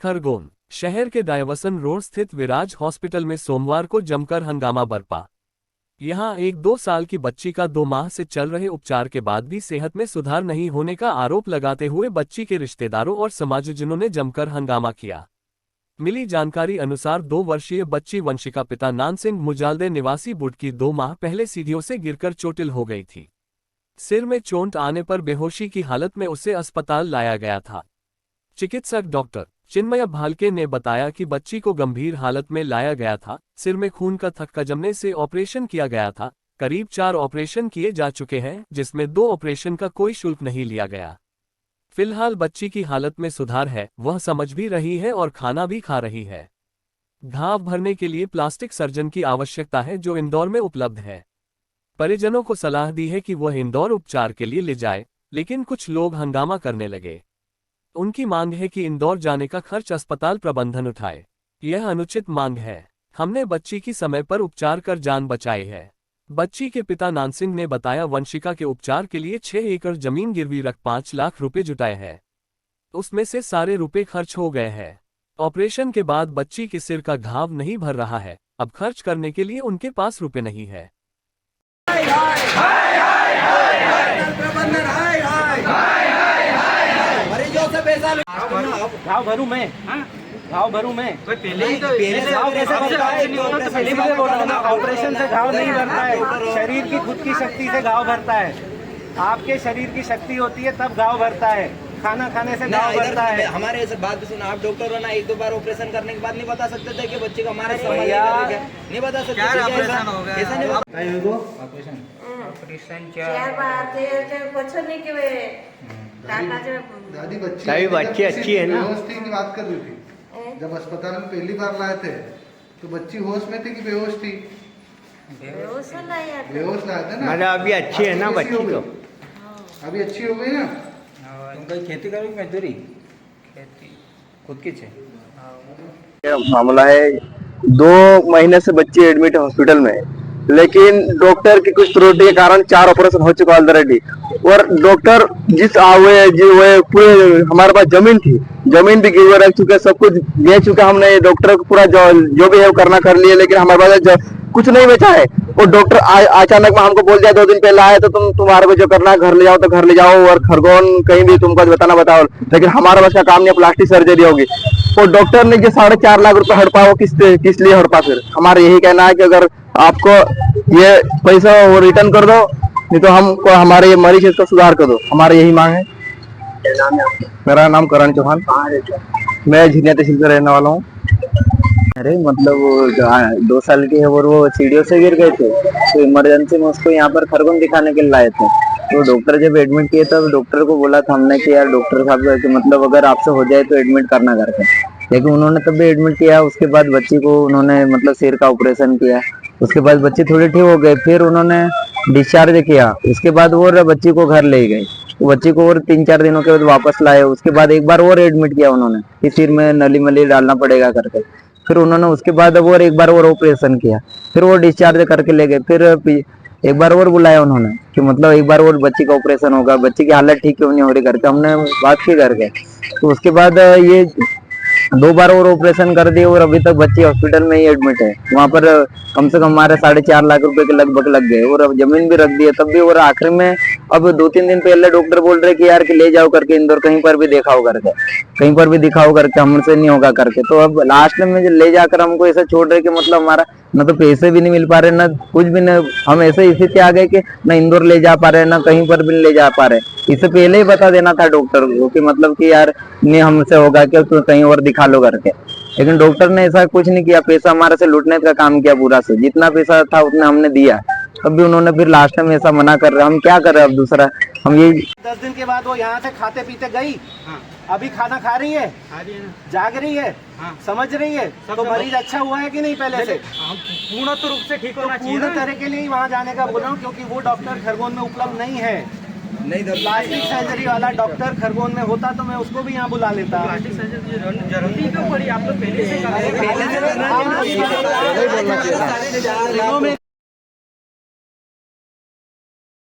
खरगोन शहर के diversion road स्थित विराज हॉस्पिटल में सोमवार को जमकर हंगामा बरपा। यहां एक 2 साल की बच्ची का 2 माह से चल रहे उपचार के बाद भी सेहत में सुधार नहीं होने का आरोप लगाते हुए बच्ची के रिश्तेदारों और समाजजनों ने जमकर हंगामा किया। मिली जानकारी अनुसार 2 वर्षीय बच्ची वंशिका पिता नानसिंह मुजालदे निवासी बुडकी 2 माह पहले सीढ़ियों से गिरकर चोटिल हो गई थी। सिर में चोट आने पर बेहोशी की हालत में उसे अस्पताल लाया गया था। चिकित्सक डॉक्टर चिन्मय भालके ने बताया कि बच्ची को गंभीर हालत में लाया गया था। सिर में खून का थक्का जमने से ऑपरेशन किया गया था। करीब 4 ऑपरेशन किए जा चुके हैं, जिसमें 2 ऑपरेशन का कोई शुल्क नहीं लिया गया। फिलहाल बच्ची की हालत में सुधार है, वह समझ भी रही है और खाना भी खा रही है। घाव भरने के लिए प्लास्टिक सर्जन की आवश्यकता है, जो इंदौर में उपलब्ध है। परिजनों को सलाह दी है कि वह इंदौर उपचार के लिए ले जाए, लेकिन कुछ लोग हंगामा करने लगे। उनकी मांग है कि इंदौर जाने का खर्च अस्पताल प्रबंधन उठाए। यह अनुचित मांग है। हमने बच्ची की समय पर उपचार कर जान बचाई है। बच्ची के पिता नानसिंह ने बताया, वंशिका के उपचार के लिए 6 एकड़ जमीन गिरवी रख 5 लाख रुपए जुटाए हैं। उसमें से सारे रुपए खर्च हो गए हैं। ऑपरेशन के बाद बच्ची के सिर का घाव नहीं भर रहा है। अब खर्च करने के लिए उनके पास रुपए नहीं है। घाव भरूं मैं, घाव भरूं मैं। पहले घाव कैसे भरता है? पहले भी बोल रहा हूं, ऑपरेशन से घाव नहीं भरता है। शरीर की खुद की शक्ति से घाव भरता है। आपके शरीर की शक्ति होती है तब घाव भरता है। खाना खाने से घाव भरता है। हमारे ऐसे बात सुना, आप डॉक्टर हो ना, 1-2 बार ऑपरेशन करने के बाद नहीं बता सकते थे कि बच्चे का हमारे नहीं बता सकते ऐसा नहीं ऑपरेशन 4 बार कुछ नहीं कि दादी बच्ची अच्छी है ना। बेहोश थी की बात कर रही थी। जब अस्पताल में पहली बार लाए थे तो बच्ची होश में थी कि बेहोश थी? बेहोश लाए थे ना। मतलब अभी अच्छी है ना बच्ची तो? अभी अच्छी हो गई ना। तुम खेती करोगे मजदूरी? खेती खुद की मामला है, 2 महीने से बच्ची एडमिट है हॉस्पिटल में, लेकिन डॉक्टर की कुछ त्रुटि के कारण 4 ऑपरेशन हो चुका ऑलरेडी। और डॉक्टर पूरे हमारे पास जमीन भी गिरवी रख चुके, सब कुछ बेच चुके हमने। डॉक्टर को पूरा जो भी है वो कर लिए, लेकिन हमारे पास कुछ नहीं बचा है। और डॉक्टर अचानक में हमको बोल दिया 2 दिन पहले आए तो तुम्हारे को जो करना है घर ले जाओ तो घर ले जाओ, और खरगोन कहीं भी तुमको बताओ, लेकिन हमारा बस का काम नहीं, प्लास्टिक सर्जरी होगी। और डॉक्टर ने जो 4.5 लाख रुपए हड़पा, वो किस लिए हड़पा? फिर हमारा यही कहना है कि अगर आपको ये पैसा वो रिटर्न कर दो, नहीं तो हमको हमारे ये मरीज इसका सुधार कर दो। हमारी यही मांग है। मेरा नाम करण चौहान, मैं झिनिया तहसील से रहने वाला हूँ। अरे मतलब वो 2 साल की है और वो सीढ़ियों से गिर गए थे, तो इमरजेंसी में उसको यहाँ पर खरगोन दिखाने के लिए लाए थे। तो डॉक्टर जब एडमिट किए तब डॉक्टर को बोला था हमने कि यार डॉक्टर साहब कि मतलब अगर आपसे हो जाए तो एडमिट करना करके, लेकिन उन्होंने तब भी एडमिट किया। उसके बाद बच्ची को उन्होंने मतलब सिर का ऑपरेशन किया। उसके बाद बच्ची थोड़ी ठीक हो गई, फिर उन्होंने डिस्चार्ज किया। उसके बाद वो बच्ची को घर ले गए। तो बच्ची को और 3-4 दिनों के बाद वापस लाए। उसके बाद एक बार और एडमिट किया उन्होंने कि सिर में नली मली डालना पड़ेगा करके। फिर उन्होंने उसके बाद वो एक बार और ऑपरेशन किया, फिर वो डिस्चार्ज करके ले गए। फिर एक बार और बुलाया उन्होंने कि मतलब एक बार और बच्ची का ऑपरेशन होगा, बच्ची की हालत ठीक क्यों नहीं हो रही करके हमने बात की करके। तो उसके बाद ये 2 बार और ऑपरेशन कर दिए और अभी तक बच्ची हॉस्पिटल में ही एडमिट है। वहाँ पर कम से कम हमारे 4.5 लाख रुपए के लगभग लग गए, और अब जमीन भी रख दी है तब भी। और आखिर में अब 2-3 दिन पहले डॉक्टर बोल रहे कि यार कि ले जाओ करके इंदौर, कहीं पर भी दिखाओ करके, कहीं पर भी दिखाओ करके, हमसे नहीं होगा करके। तो अब लास्ट में ले जाकर हमको ऐसा छोड़ रहे कि मतलब हमारा न तो पैसे भी नहीं मिल पा रहे, न कुछ भी, न हम ऐसे स्थिति आ गए कि न इंदौर ले जा पा रहे, न कहीं पर भी ले जा पा रहे। इससे पहले ही बता देना था डॉक्टर को कि मतलब कि यार नहीं हमसे होगा कि तो कहीं और दिखा लो करके, लेकिन डॉक्टर ने ऐसा कुछ नहीं किया। पैसा हमारे से लूटने का काम किया पूरा से, जितना पैसा था उतना हमने दिया, तब भी उन्होंने फिर लास्ट में ऐसा मना कर रहे। हम क्या कर रहे हैं अब दूसरा? हम ये 10 दिन के बाद वो यहाँ से खाते पीते गई। अभी खाना खा रही है, जाग रही है, समझ रही है, तो मरीज अच्छा हुआ है कि नहीं पहले से? पूर्ण रूप से ठीक होना चाहिए। पूर्ण तरह के लिए वहाँ जाने का बोल रहा हूँ, क्योंकि वो डॉक्टर खरगोन में उपलब्ध नहीं है। नहीं तो प्लास्टिक सर्जरी वाला डॉक्टर खरगोन में होता तो मैं उसको भी यहाँ बुला लेता। प्लास्टिक सर्जरी जरूरी क्यों पड़ी? आप तो पहले से